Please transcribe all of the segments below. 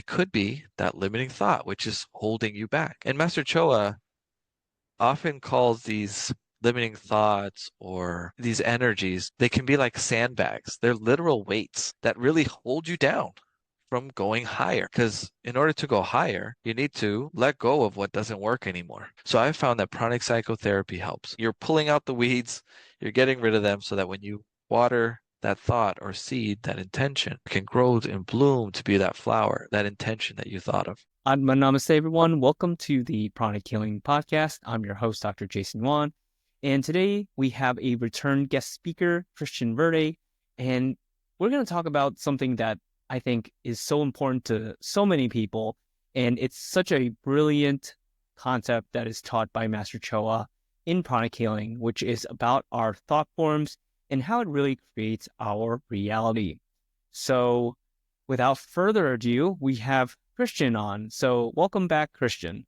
could be that limiting thought, which is holding you back. And Master Choa often calls these limiting thoughts or these energies, they can be like sandbags. They're literal weights that really hold you down from going higher. Because in order to go higher, you need to let go of what doesn't work anymore. So I found that pranic psychotherapy helps. You're pulling out the weeds, you're getting rid of them so that when you water that thought or seed, that intention can grow and bloom to be that flower, that intention that you thought of. Namaste, everyone. Welcome to the Pranic Healing podcast. I'm your host, Dr. Jason Wan. And today we have a return guest speaker, Christian Verde. And we're going to talk about something that I think is so important to so many people. And it's such a brilliant concept that is taught by Master Choa in Pranic Healing, which is about our thought forms and how it really creates our reality. So without further ado, we have Christian on. So welcome back, Christian.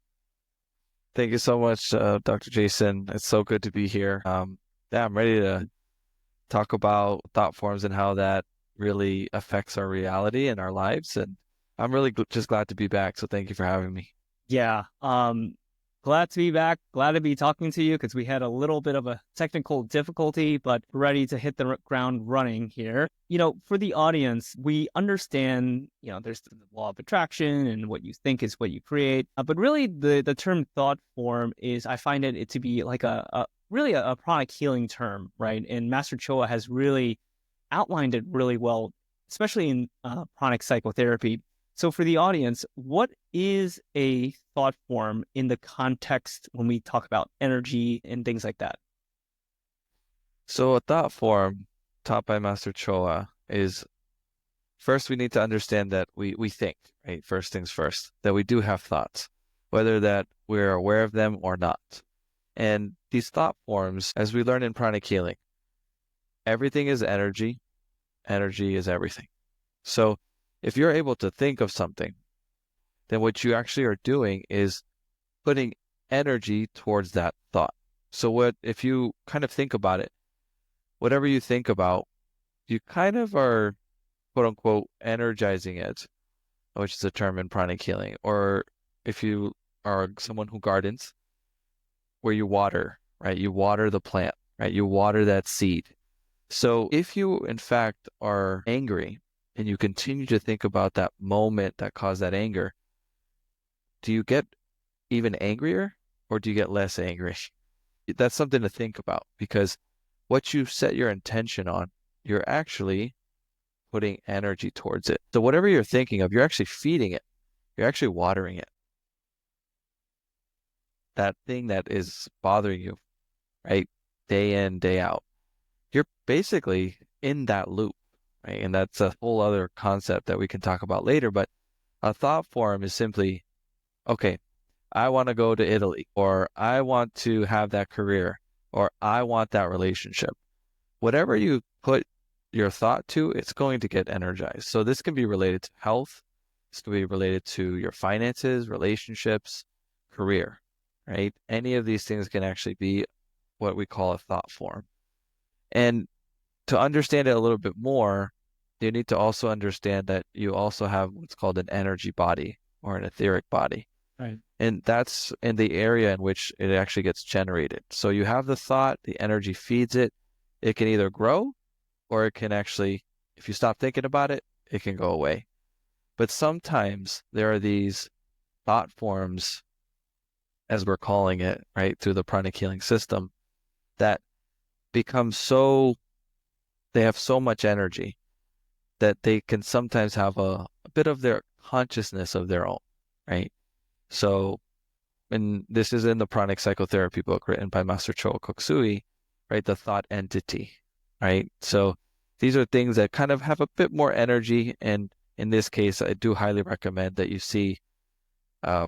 Thank you so much, Dr. Jason. It's so good to be here. Yeah, I'm ready to talk about thought forms and how that really affects our reality and our lives. And I'm really just glad to be back. So thank you for having me. Yeah, glad to be back. Glad to be talking to you because we had a little bit of a technical difficulty, but ready to hit the ground running here. For the audience, we understand, there's the law of attraction and what you think is what you create. But really the term thought form is, I find it to be like really a pranic healing term, right? And Master Choa has really outlined it really well, especially in pranic psychotherapy. So for the audience, what is a thought form in the context when we talk about energy and things like that? So a thought form taught by Master Choa is first we need to understand that we think, right? First things first, that we do have thoughts, whether that we're aware of them or not. And these thought forms, as we learn in pranic healing, everything is energy. Energy is everything. So if you're able to think of something, then what you actually are doing is putting energy towards that thought. So if you kind of think about it, whatever you think about, you kind of are, quote unquote, energizing it, which is a term in pranic healing. Or if you are someone who gardens, where you water, right? You water the plant, right? You water that seed. So if you, in fact, are angry and you continue to think about that moment that caused that anger, do you get even angrier or do you get less angry? That's something to think about because what you set your intention on, you're actually putting energy towards it. So whatever you're thinking of, you're actually feeding it. You're actually watering it. That thing that is bothering you, right? Day in, day out. You're basically in that loop, right? And that's a whole other concept that we can talk about later. But a thought form is simply, okay, I want to go to Italy, or I want to have that career, or I want that relationship. Whatever you put your thought to, it's going to get energized. So this can be related to health. This can be related to your finances, relationships, career, right? Any of these things can actually be what we call a thought form. And to understand it a little bit more, you need to also understand that you also have what's called an energy body or an etheric body. Right. And that's in the area in which it actually gets generated. So you have the thought, the energy feeds it. It can either grow or it can actually, if you stop thinking about it, it can go away. But sometimes there are these thought forms, as we're calling it, right, through the pranic healing system, that become they have so much energy that they can sometimes have a bit of their consciousness of their own, right? So, and this is in the pranic psychotherapy book written by Master Choa Kok Sui, right? The thought entity, right? So these are things that kind of have a bit more energy. And in this case, I do highly recommend that you see a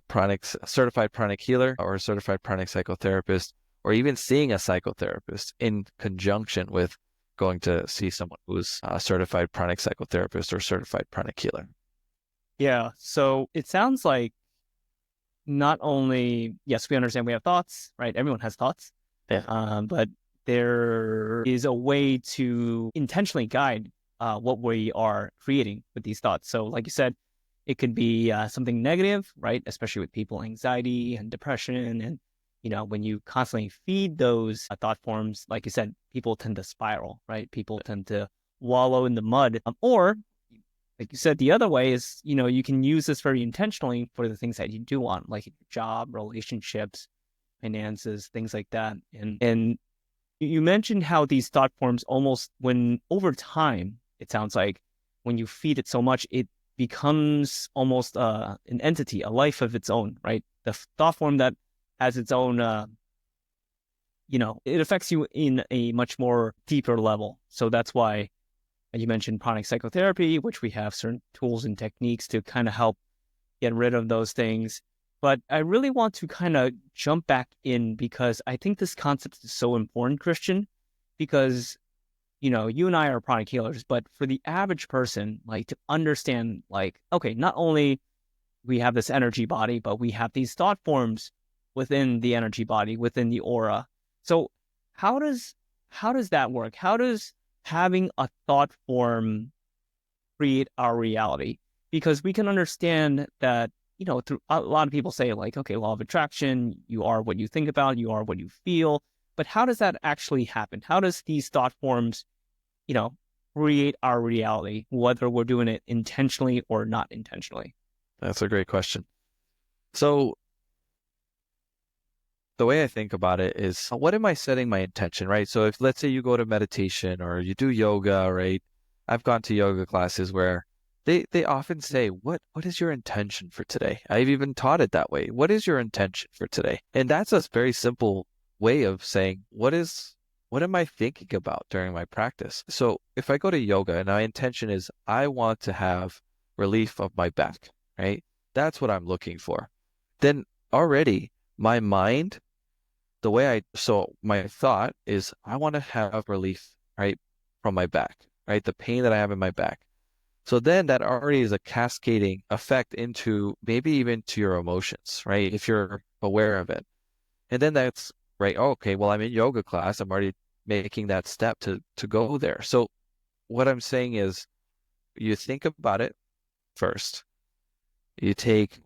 certified pranic healer or a certified pranic psychotherapist, or even seeing a psychotherapist in conjunction with going to see someone who's a certified pranic psychotherapist or certified pranic healer. Yeah. So it sounds like not only, yes, we understand we have thoughts, right? Everyone has thoughts. Yeah. But there is a way to intentionally guide what we are creating with these thoughts. So like you said, It could be something negative, right? Especially with people anxiety and depression. And, when you constantly feed those thought forms, like you said, people tend to spiral, right? People tend to wallow in the mud. Or, like you said, the other way is, you can use this very intentionally for the things that you do want, like your job, relationships, finances, things like that. And you mentioned how these thought forms almost, when over time, it sounds like when you feed it so much, it becomes almost an entity, a life of its own, right? The thought form that has its own, it affects you in a much more deeper level. So that's why you mentioned pranic psychotherapy, which we have certain tools and techniques to kind of help get rid of those things. But I really want to kind of jump back in because I think this concept is so important, Christian, because, you and I are pranic healers, but for the average person, like to understand, like, okay, not only we have this energy body, but we have these thought forms within the energy body, within the aura. So how does that work? How does having a thought form create our reality? Because we can understand that, through a lot of people say like, okay, law of attraction, you are what you think about, you are what you feel. But how does that actually happen? How does these thought forms, you know, create our reality, whether we're doing it intentionally or not intentionally? That's a great question. So the way I think about it is, what am I setting my intention, right? So if let's say you go to meditation or you do yoga, right? I've gone to yoga classes where they often say, what is your intention for today? I've even taught it that way. What is your intention for today? And that's a very simple way of saying, what am I thinking about during my practice? So if I go to yoga and my intention is I want to have relief of my back, right? That's what I'm looking for. Then already my mind, so my thought is I want to have relief, right, from my back, right? The pain that I have in my back. So then that already is a cascading effect into maybe even to your emotions, right? If you're aware of it. And then that's right. Oh, okay, well, I'm in yoga class. I'm already making that step to go there. So what I'm saying is you think about it first. You take,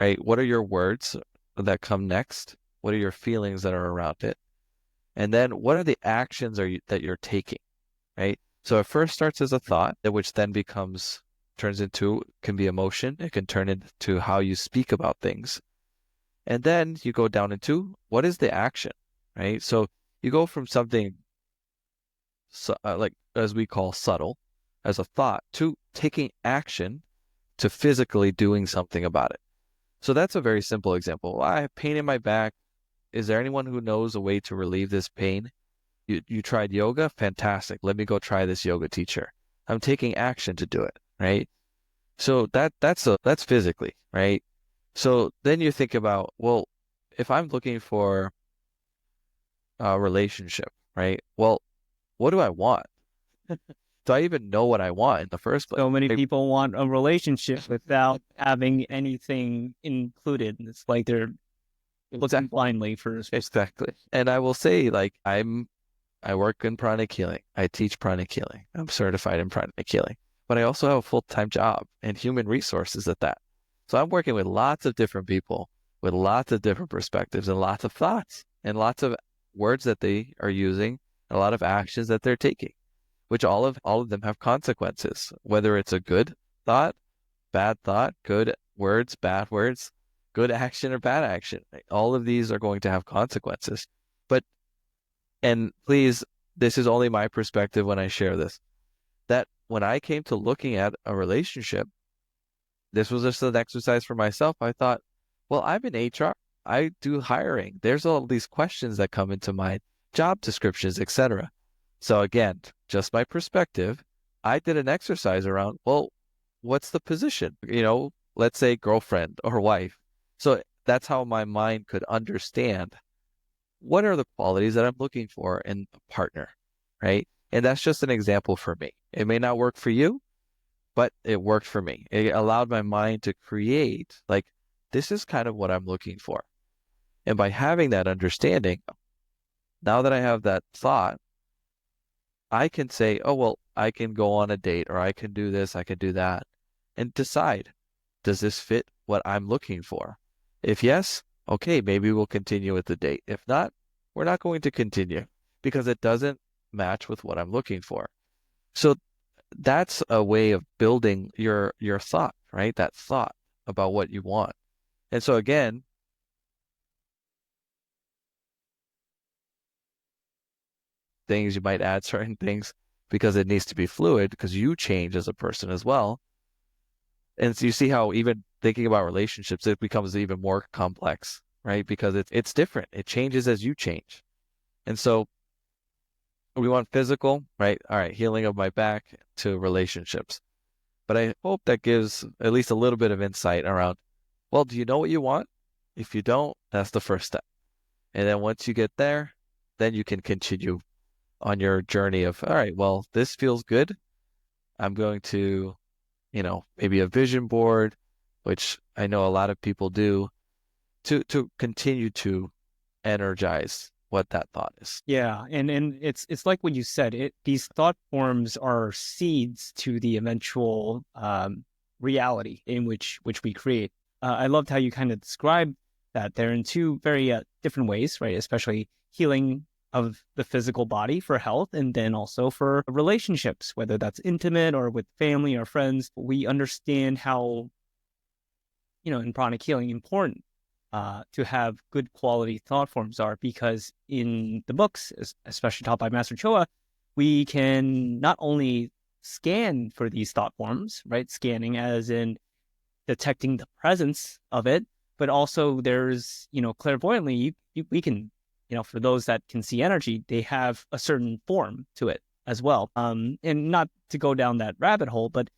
right, what are your words that come next? What are your feelings that are around it? And then what are the actions that you're taking, right? So it first starts as a thought, which then turns into, can be emotion. It can turn into how you speak about things. And then you go down into what is the action, right? So you go from something like, as we call subtle, as a thought, to taking action to physically doing something about it. So that's a very simple example. I have pain in my back. Is there anyone who knows a way to relieve this pain? You tried yoga? Fantastic. Let me go try this yoga teacher. I'm taking action to do it, right? So that's physically, right? So then you think about, well, if I'm looking for a relationship, right? Well, what do I want? Do I even know what I want in the first place? So many Right? people want a relationship without having anything included. It's like they're looking blindly for a Exactly. And I will say, like, I work in pranic healing. I teach pranic healing. I'm certified in pranic healing, but I also have a full-time job in human resources at that. So I'm working with lots of different people with lots of different perspectives and lots of thoughts and lots of words that they are using, and a lot of actions that they're taking, which all of them have consequences, whether it's a good thought, good words, bad words, good action or bad action. All of these are going to have consequences. But and please, this is only my perspective when I share this, that when I came to looking at a relationship, this was just an exercise for myself. I thought, well, I'm in HR. I do hiring. There's all these questions that come into my job descriptions, etc. So again, just my perspective, I did an exercise around, well, what's the position? Let's say girlfriend or wife. So that's how my mind could understand what are the qualities that I'm looking for in a partner, right? And that's just an example for me. It may not work for you, but it worked for me. It allowed my mind to create, like, this is kind of what I'm looking for. And by having that understanding, now that I have that thought, I can say, oh, well, I can go on a date or I can do this, I can do that, and decide. does this fit what I'm looking for? If yes, okay, maybe we'll continue with the date. If not, we're not going to continue because it doesn't match with what I'm looking for. So that's a way of building your thought, right? That thought about what you want. And so again, things you might add certain things because it needs to be fluid because you change as a person as well. And so you see how even thinking about relationships, it becomes even more complex, right? Because it's different. It changes as you change. And so we want physical, right? All right, healing of my back to relationships. But I hope that gives at least a little bit of insight around, well, do you know what you want? If you don't, that's the first step. And then once you get there, then you can continue on your journey of, all right, well, this feels good. I'm going to, maybe a vision board, which I know a lot of people do to continue to energize what that thought is. Yeah, and it's like what you said. These thought forms are seeds to the eventual reality in which we create. I loved how you kind of described that they're in two very different ways, right? Especially healing of the physical body for health, and then also for relationships, whether that's intimate or with family or friends. We understand how, in pranic healing, important to have good quality thought forms are, because in the books, especially taught by Master Choa, we can not only scan for these thought forms, right? Scanning as in detecting the presence of it, but also there's, clairvoyantly, we can, for those that can see energy, they have a certain form to it as well. And not to go down that rabbit hole, but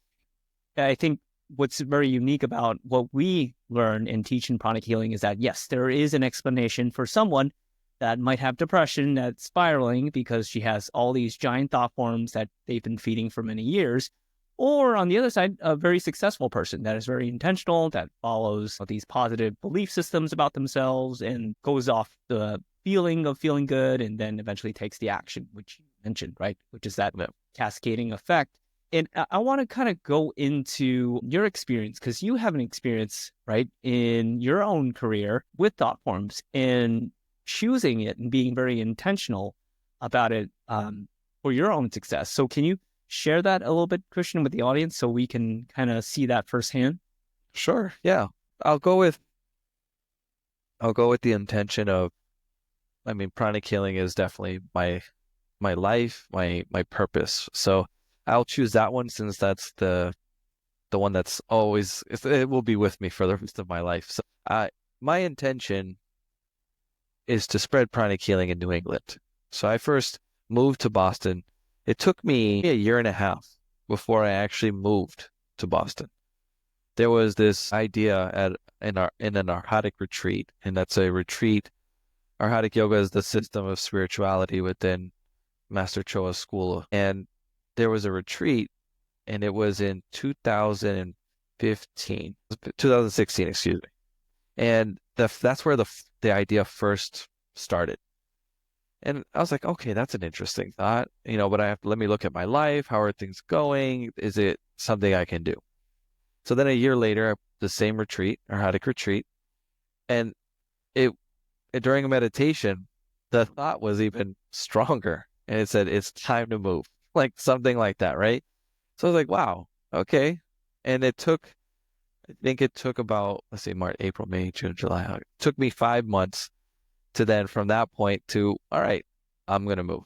I think what's very unique about what we learn and teach in pranic healing is that, yes, there is an explanation for someone that might have depression that's spiraling because she has all these giant thought forms that they've been feeding for many years. Or on the other side, a very successful person that is very intentional, that follows these positive belief systems about themselves and goes off the feeling of feeling good and then eventually takes the action, which you mentioned, right? Which is that cascading effect. And I want to kind of go into your experience, because you have an experience, right, in your own career with thought forms and choosing it and being very intentional about it for your own success. So can you share that a little bit, Christian, with the audience so we can kind of see that firsthand? Sure. Yeah. I'll go with the intention of, I mean, pranic healing is definitely my life, my purpose. So I'll choose that one since that's the one that's always, it will be with me for the rest of my life. So my intention is to spread pranic healing in New England. So I first moved to Boston. It took me a year and a half before I actually moved to Boston. There was this idea in a narcotic retreat, and that's a retreat. Narcotic yoga is the system of spirituality within Master Choa's school. And there was a retreat, and it was in 2016, excuse me. And that's where the idea first started. And I was like, okay, that's an interesting thought, but let me look at my life. How are things going? Is it something I can do? So then a year later, the same retreat, narcotic retreat, and it during a meditation, the thought was even stronger. And it said, it's time to move, like something like that, right? So I was like, wow, okay. And I think it took about, let's see, March, April, May, June, July. It took me 5 months to then from that point to, all right, I'm going to move.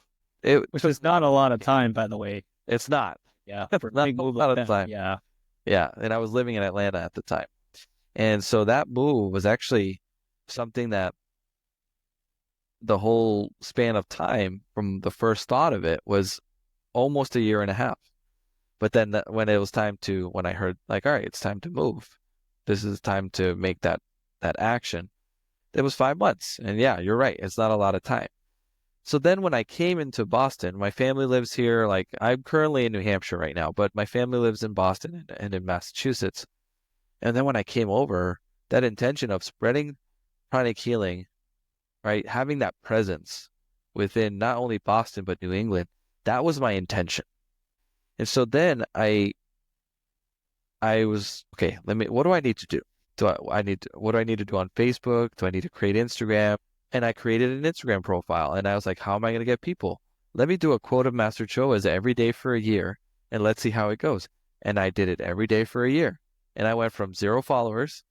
Which is not a lot of time, by the way. It's not. Yeah. For a Not big a move lot like of that. time. Yeah. Yeah. And I was living in Atlanta at the time. And so that move was actually something that the whole span of time from the first thought of it was almost a year and a half. But then when it was when I heard like, all right, it's time to move. This is time to make that action. It was 5 months. And yeah, you're right. It's not a lot of time. So then when I came into Boston, my family lives here. Like I'm currently in New Hampshire right now, but my family lives in Boston and in Massachusetts. And then when I came over, that intention of spreading pranic healing, right? Having that presence within not only Boston, but New England, that was my intention. And so then I was, okay, what do I need to do? What do I need to do on Facebook? Do I need to create Instagram? And I created an Instagram profile and I was like, how am I going to get people? Let me do a quote of Master Choa's every day for a year and let's see how it goes. And I did it every day for a year. And I went from 0 followers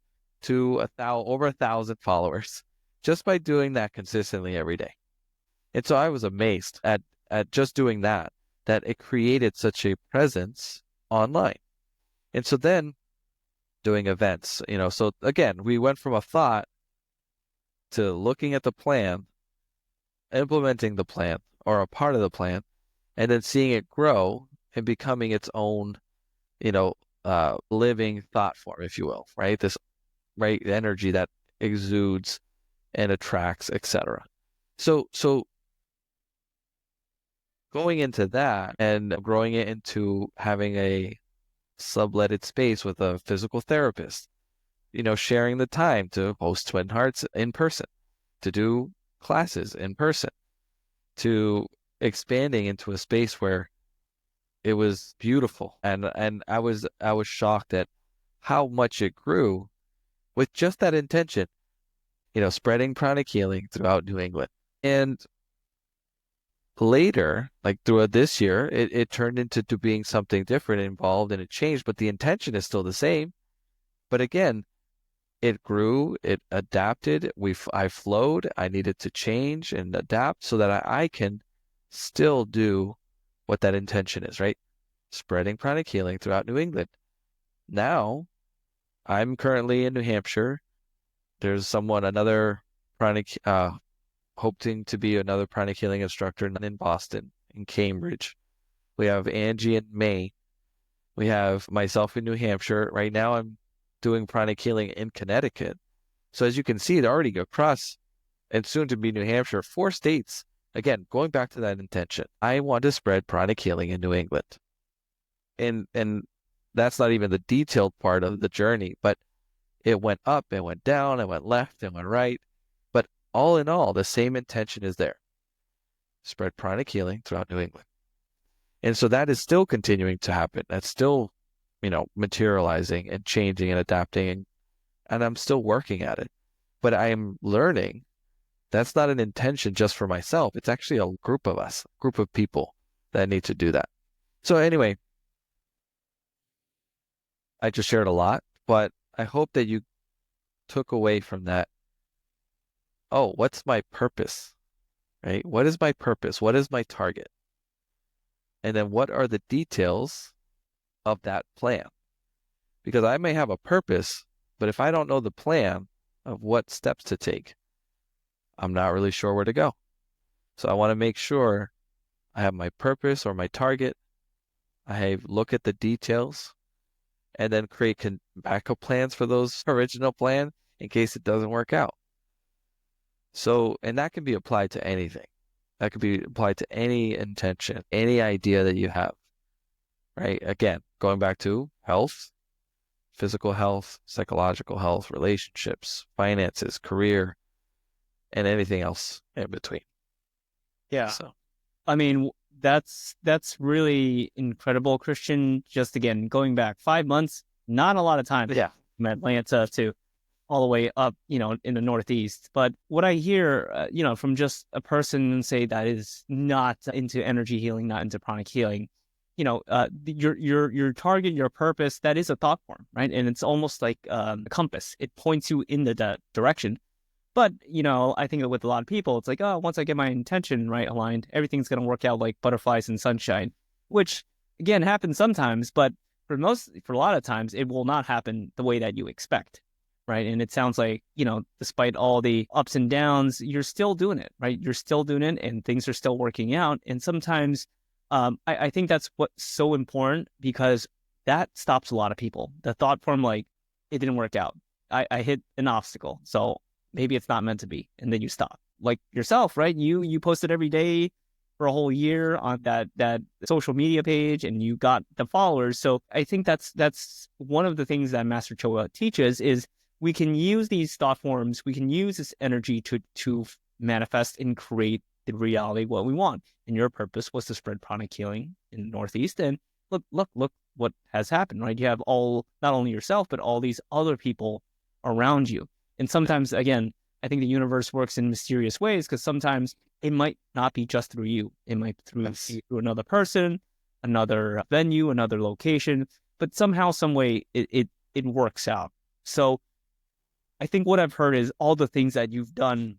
to over 1,000 followers just by doing that consistently every day. And so I was amazed at just doing that, that it created such a presence online. And so then doing events, so again, we went from a thought to looking at the plan, implementing the plan or a part of the plan, and then seeing it grow and becoming its own, living thought form, if you will, right? This right energy that exudes and attracts, etc. So going into that and growing it into having a subletted space with a physical therapist, sharing the time to host Twin Hearts in person, to do classes in person, to expanding into a space where it was beautiful. And I was shocked at how much it grew with just that intention, spreading pranic healing throughout New England. And later, like throughout this year, it turned into being something different, involved, and it changed, but the intention is still the same. But again, it grew, it adapted. I flowed. I needed to change and adapt so that I can still do what that intention is, right? Spreading pranic healing throughout New England. Now, I'm currently in New Hampshire. There's another pranic, hoping to be another pranic healing instructor in Boston, in Cambridge. We have Angie in Maine. We have myself in New Hampshire. Right now, I'm doing pranic healing in Connecticut. So as you can see, they're already across and soon to be New Hampshire, 4 states. Again, going back to that intention, I want to spread pranic healing in New England. And that's not even the detailed part of the journey, but it went up, it went down, it went left, it went right. But all in all, the same intention is there. Spread pranic healing throughout New England. And so that is still continuing to happen. That's still, materializing and changing and adapting. And I'm still working at it. But I am learning that's not an intention just for myself. It's actually a group of us, a group of people that need to do that. So anyway, I just shared a lot, but I hope that you took away from that. Oh, what's my purpose? Right? What is my purpose? What is my target? And then what are the details of that plan? Because I may have a purpose, but if I don't know the plan of what steps to take, I'm not really sure where to go. So I want to make sure I have my purpose or my target. I look at the details and then create backup plans for those original plan in case it doesn't work out. So, and that can be applied to anything. That could be applied to any intention, any idea that you have, right? Again, going back to health, physical health, psychological health, relationships, finances, career, and anything else in between. Yeah. So, I mean, that's really incredible, Christian. Just again, going back 5 months, not a lot of time yeah, from Atlanta to all the way up, in the Northeast. But what I hear, from just a person, say, that is not into energy healing, not into pranic healing, your target, your purpose, that is a thought form, right? And it's almost like a compass. It points you in the direction. But, I think that with a lot of people, it's like, oh, once I get my intention right aligned, everything's going to work out like butterflies in sunshine, which again happens sometimes, but for a lot of times, it will not happen the way that you expect. Right. And it sounds like, despite all the ups and downs, you're still doing it, right? You're still doing it and things are still working out. And sometimes I think that's what's so important, because that stops a lot of people. The thought form, like, it didn't work out. I hit an obstacle. So maybe it's not meant to be. And then you stop. Like yourself, right? You posted every day for a whole year on that social media page, and you got the followers. So I think that's one of the things that Master Choa teaches is we can use these thought forms, we can use this energy to manifest and create the reality what we want. And your purpose was to spread pranic healing in the Northeast. And look what has happened, right? You have all, not only yourself, but all these other people around you. And sometimes, again, I think the universe works in mysterious ways because sometimes it might not be just through you. It might Yes. be through another person, another venue, another location, but somehow, some way it works out. So I think what I've heard is all the things that you've done,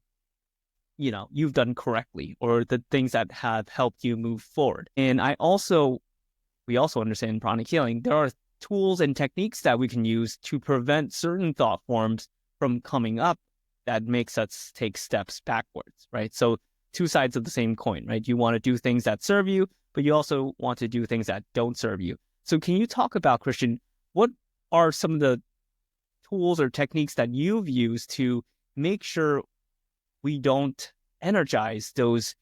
you've done correctly, or the things that have helped you move forward. And we also understand in pranic healing, there are tools and techniques that we can use to prevent certain thought forms from coming up that makes us take steps backwards, right? So two sides of the same coin, right? You want to do things that serve you, but you also want to do things that don't serve you. So can you talk about, Christian, what are some of the tools or techniques that you've used to make sure we don't energize those,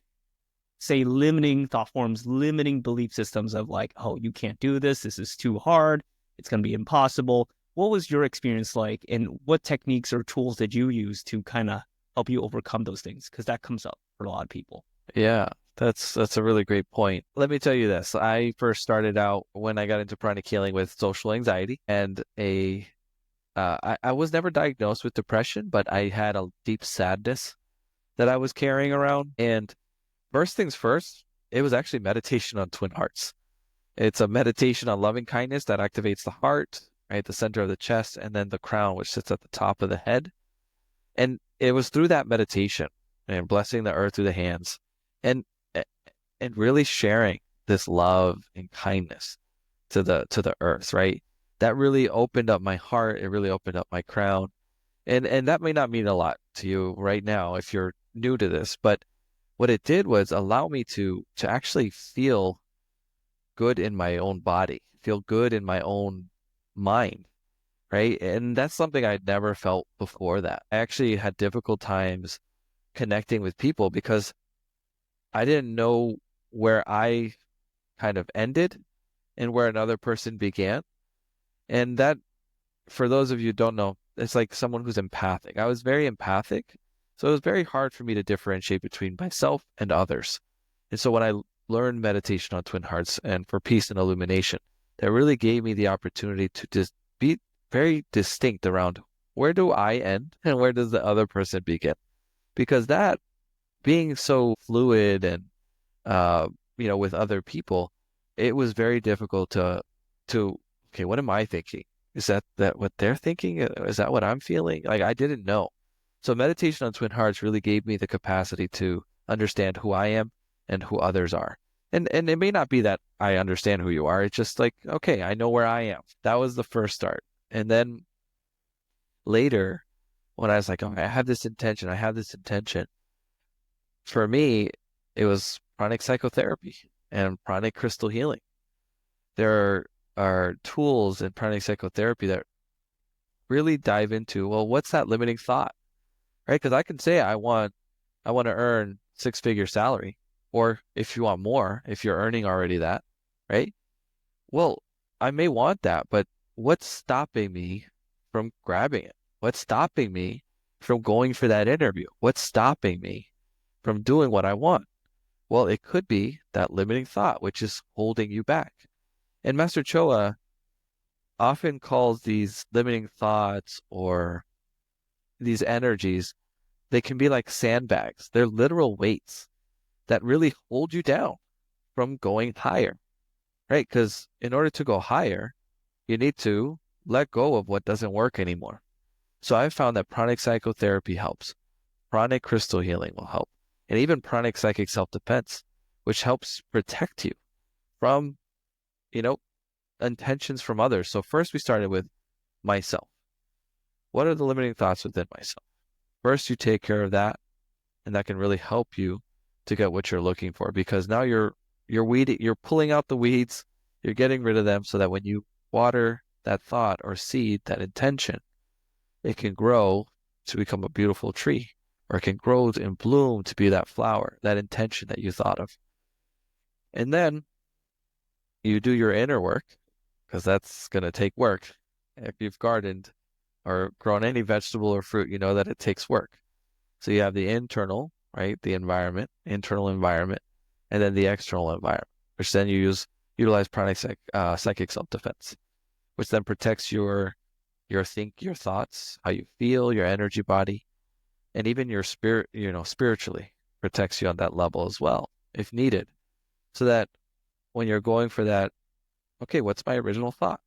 say, limiting thought forms, limiting belief systems of like, oh, you can't do this. This is too hard. It's going to be impossible. What was your experience like? And what techniques or tools did you use to kind of help you overcome those things? Because that comes up for a lot of people. Yeah, that's a really great point. Let me tell you this. I first started out when I got into pranic healing with social anxiety and I was never diagnosed with depression, but I had a deep sadness that I was carrying around. And first things first, it was actually meditation on twin hearts. It's a meditation on loving kindness that activates the heart, right, the center of the chest, and then the crown, which sits at the top of the head. And it was through that meditation and blessing the earth through the hands and and really sharing this love and kindness to the earth, right? That really opened up my heart. It really opened up my crown. And that may not mean a lot to you right now if you're new to this, but what it did was allow me to actually feel good in my own body, feel good in my own mind, right? And that's something I'd never felt before that. I actually had difficult times connecting with people because I didn't know where I kind of ended and where another person began. And that, for those of you who don't know, it's like someone who's empathic. I was very empathic. So it was very hard for me to differentiate between myself and others. And so when I learned meditation on twin hearts and for peace and illumination, that really gave me the opportunity to just be very distinct around where do I end and where does the other person begin? Because that being so fluid and uh, with other people, it was very difficult to okay, what am I thinking? Is that what they're thinking? Is that what I'm feeling? Like I didn't know. So meditation on twin hearts really gave me the capacity to understand who I am and who others are. And it may not be that I understand who you are. It's just like, okay, I know where I am. That was the first start. And then later, when I was like, oh, I have this intention, I have this intention. For me, it was pranic psychotherapy and pranic crystal healing. There are tools in pranic psychotherapy that really dive into, well, what's that limiting thought, right? Because I can say I want to earn six-figure salary, or if you want more, if you're earning already that, right? Well, I may want that, but what's stopping me from grabbing it? What's stopping me from going for that interview? What's stopping me from doing what I want? Well, it could be that limiting thought, which is holding you back. And Master Choa often calls these limiting thoughts or these energies, they can be like sandbags. They're literal weights that really hold you down from going higher, right? Because in order to go higher, you need to let go of what doesn't work anymore. So I've found that pranic psychotherapy helps. Pranic crystal healing will help. And even pranic psychic self-defense, which helps protect you from, you know, intentions from others. So first we started with myself. What are the limiting thoughts within myself? First, you take care of that, and that can really help you to get what you're looking for because now you're pulling out the weeds, you're getting rid of them so that when you water that thought or seed, that intention, it can grow to become a beautiful tree, or it can grow and bloom to be that flower, that intention that you thought of. And then you do your inner work because that's going to take work. If you've gardened or grown any vegetable or fruit, you know that it takes work. So you have the internal, right? The environment, internal environment, and then the external environment, which then you utilize pranic psychic self-defense, which then protects your thoughts, how you feel, your energy body, and even your spirit, spiritually protects you on that level as well, if needed. So that when you're going for that, okay, what's my original thought?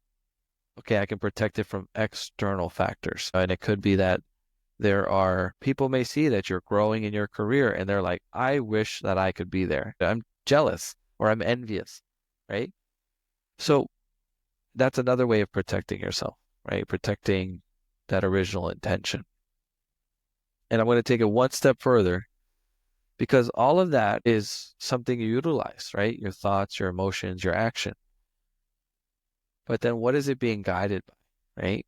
Okay, I can protect it from external factors. And it could be that there are people may see that you're growing in your career and they're like, I wish that I could be there. I'm jealous or I'm envious, right? So that's another way of protecting yourself, right? Protecting that original intention. And I'm going to take it one step further because all of that is something you utilize, right? Your thoughts, your emotions, your action. But then what is it being guided by, right?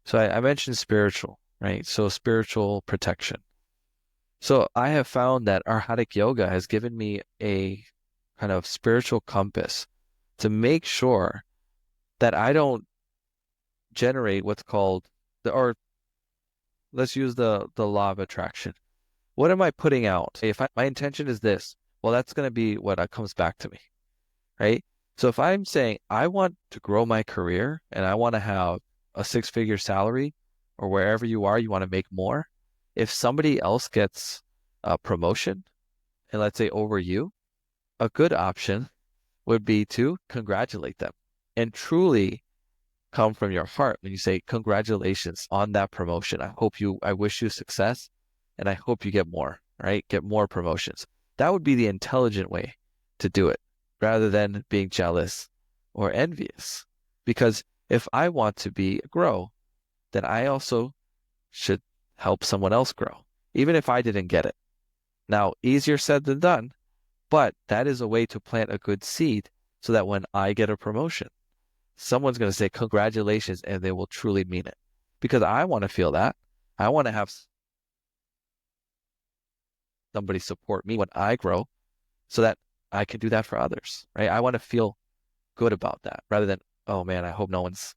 So I mentioned spiritual, right? So spiritual protection. So I have found that Arhatic yoga has given me a kind of spiritual compass to make sure that I don't generate what's called or let's use the law of attraction. What am I putting out? If my intention is this, well, that's going to be what comes back to me, right? So if I'm saying I want to grow my career and I want to have a six-figure salary or wherever you are, you want to make more. If somebody else gets a promotion and let's say over you, a good option would be to congratulate them and truly come from your heart when you say congratulations on that promotion. I wish you success and I hope you get more, right? Get more promotions. That would be the intelligent way to do it rather than being jealous or envious. Because if I want to grow, then I also should help someone else grow, even if I didn't get it. Now, easier said than done, but that is a way to plant a good seed so that when I get a promotion, someone's going to say congratulations and they will truly mean it because I want to feel that. I want to have somebody support me when I grow so that I can do that for others, right? I want to feel good about that rather than, oh man, I hope no one's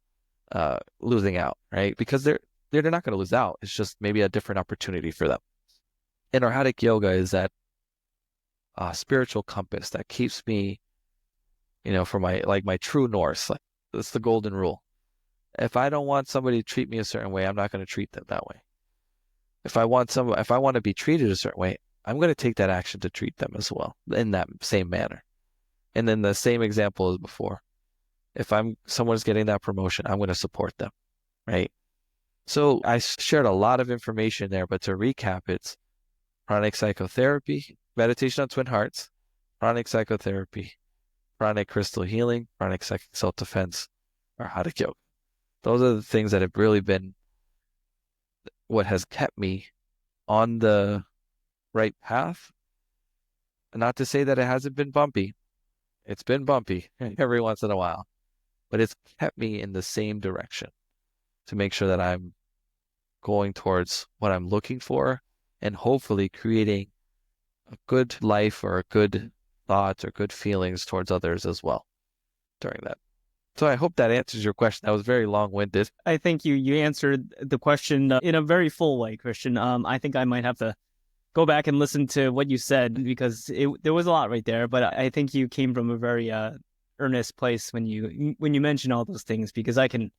losing out, right? Because they're not going to lose out. It's just maybe a different opportunity for them. And Arhatic yoga is that spiritual compass that keeps me, for my true north. Like that's the golden rule. If I don't want somebody to treat me a certain way, I'm not going to treat them that way. If I want to be treated a certain way, I'm going to take that action to treat them as well in that same manner. And then the same example as before. If someone's getting that promotion, I'm going to support them, right? So I shared a lot of information there, but to recap, it's pranic psychotherapy, meditation on twin hearts, pranic psychotherapy, pranic crystal healing, pranic psychic self-defense, or Hatha yoga. Those are the things that have really been what has kept me on the right path. Not to say that it hasn't been bumpy. It's been bumpy every once in a while, but it's kept me in the same direction to make sure that I'm going towards what I'm looking for and hopefully creating a good life or a good thoughts or good feelings towards others as well during that. So I hope that answers your question. That was very long-winded. I think you answered the question in a very full way, Christian. I think I might have to go back and listen to what you said because there was a lot right there. But I think you came from a very earnest place when you mentioned all those things because I can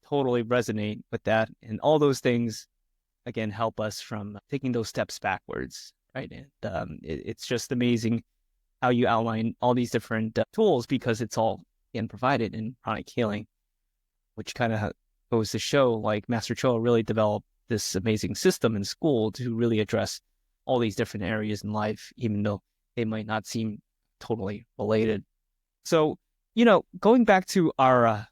totally resonate with that, and all those things again help us from taking those steps backwards, right? And it's just amazing how you outline all these different tools because it's all again provided in Pranic Healing, which kind of goes to show like Master Choa really developed this amazing system in school to really address all these different areas in life, even though they might not seem totally related. So, going back to our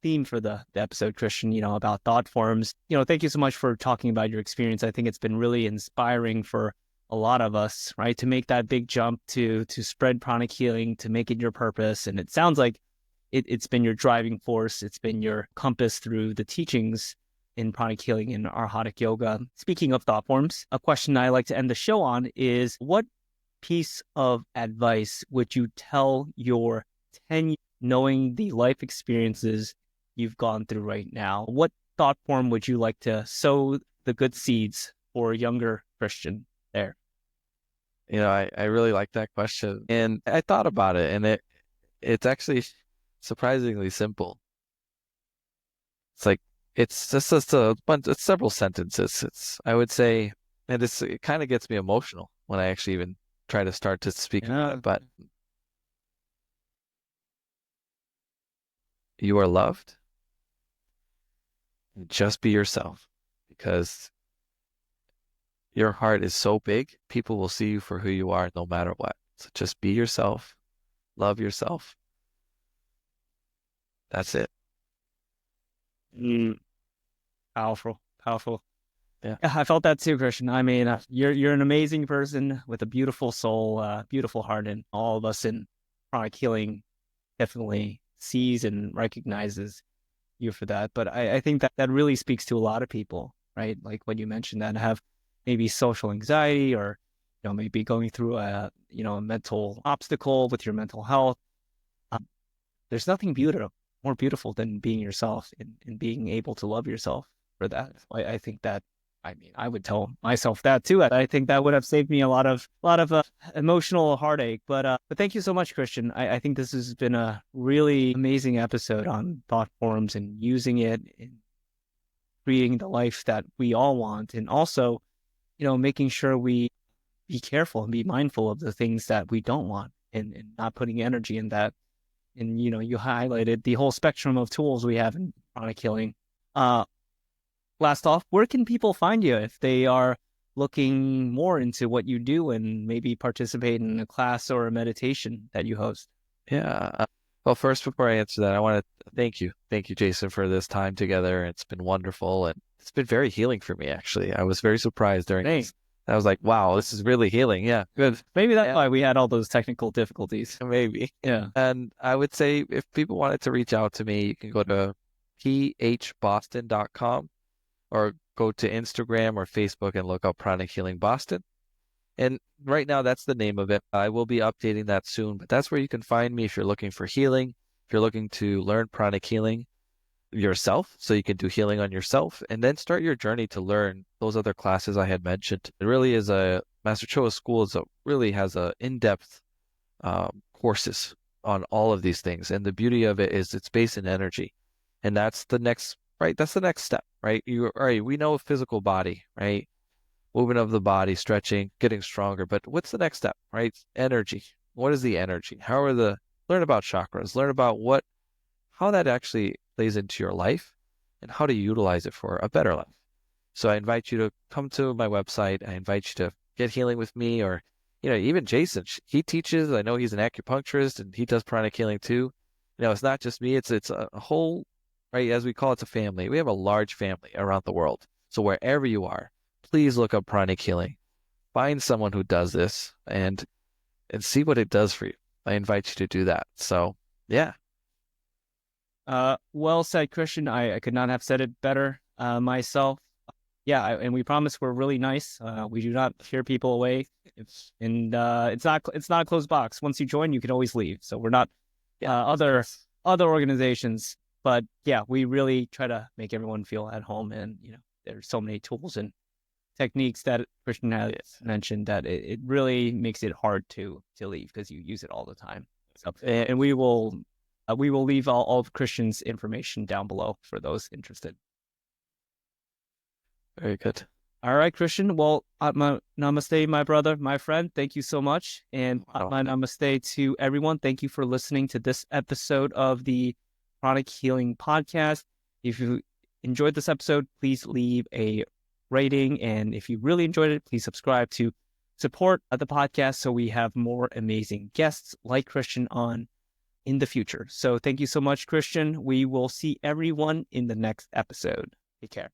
theme for the episode, Christian, about thought forms, thank you so much for talking about your experience. I think it's been really inspiring for a lot of us, right? To make that big jump to spread pranic healing, to make it your purpose. And it sounds like it's been your driving force. It's been your compass through the teachings in pranic healing and Arhatic yoga. Speaking of thought forms, a question I like to end the show on is what piece of advice would you tell your 10 knowing the life experiences you've gone through right now? What thought form would you like to sow the good seeds for a younger Christian there? I really like that question. And I thought about it and It's actually surprisingly simple. It's like it's just a bunch, it's several sentences. I would say, and it kind of gets me emotional when I actually even try to start to speak about Yeah. it. But you are loved. Just be yourself, because your heart is so big, people will see you for who you are no matter what. So just be yourself, love yourself. That's it. Mm, powerful, powerful. Yeah. Yeah, I felt that too, Christian. I mean, you're an amazing person with a beautiful soul, beautiful heart, and all of us in chronic healing definitely sees and recognizes you for that. But I think that that really speaks to a lot of people, right? Like when you mentioned that have maybe social anxiety or maybe going through a mental obstacle with your mental health. Um, there's nothing more beautiful than being yourself and being able to love yourself for that. I think that, I mean, I would tell myself that too. I think that would have saved me a lot of emotional heartache. But thank you so much, Christian. I think this has been a really amazing episode on thought forms and using it in creating the life that we all want, and also, making sure we be careful and be mindful of the things that we don't want, and not putting energy in that. And you highlighted the whole spectrum of tools we have in chronic healing. Uh, Last off, where can people find you if they are looking more into what you do and maybe participate in a class or a meditation that you host? Yeah. Well, first, before I answer that, I want to thank you. Thank you, Jason, for this time together. It's been wonderful, and it's been very healing for me, actually. I was very surprised during Hey, this. I was like, wow, this is really healing. Yeah, good. maybe that's Yeah, why we had all those technical difficulties. maybe. Yeah. And I would say if people wanted to reach out to me, you can go to phboston.com or go to Instagram or Facebook and look up Pranic Healing Boston. And right now, that's the name of it. I will be updating that soon, but that's where you can find me if you're looking for healing, if you're looking to learn pranic healing yourself, so you can do healing on yourself, and then start your journey to learn those other classes I had mentioned. It really is a Master Choa School really has a in-depth courses on all of these things, and the beauty of it is it's based in energy, and that's the next right. That's the next step, right? All right. We know physical body, right? Movement of the body, stretching, getting stronger. But what's the next step, right? Energy. What is the energy? Learn about chakras, learn about how that actually plays into your life and how to utilize it for a better life. So I invite you to come to my website. I invite you to get healing with me, or, even Jason, he teaches, I know he's an acupuncturist and he does pranic healing too. It's not just me, it's a whole, right? As we call it, it's a family. We have a large family around the world. So wherever you are, please look up pranic healing. Find someone who does this and see what it does for you. I invite you to do that. So yeah, Well said, Christian. I could not have said it better myself. Yeah, and we promise we're really nice. We do not scare people away. It's not a closed box. Once you join, you can always leave. So we're not yeah, other organizations, but yeah, we really try to make everyone feel at home. And there's so many tools and techniques that Christian has mentioned that it really makes it hard to leave because you use it all the time. So, and we will leave all of Christian's information down below for those interested. very good. All right, Christian. Well, namaste, my brother, my friend. Thank you so much. And Wow. my namaste to everyone. Thank you for listening to this episode of the Pranic Healing Podcast. If you enjoyed this episode, please leave a rating. And if you really enjoyed it, please subscribe to support the podcast so we have more amazing guests like Christian on in the future. So thank you so much, Christian. We will see everyone in the next episode. Take care.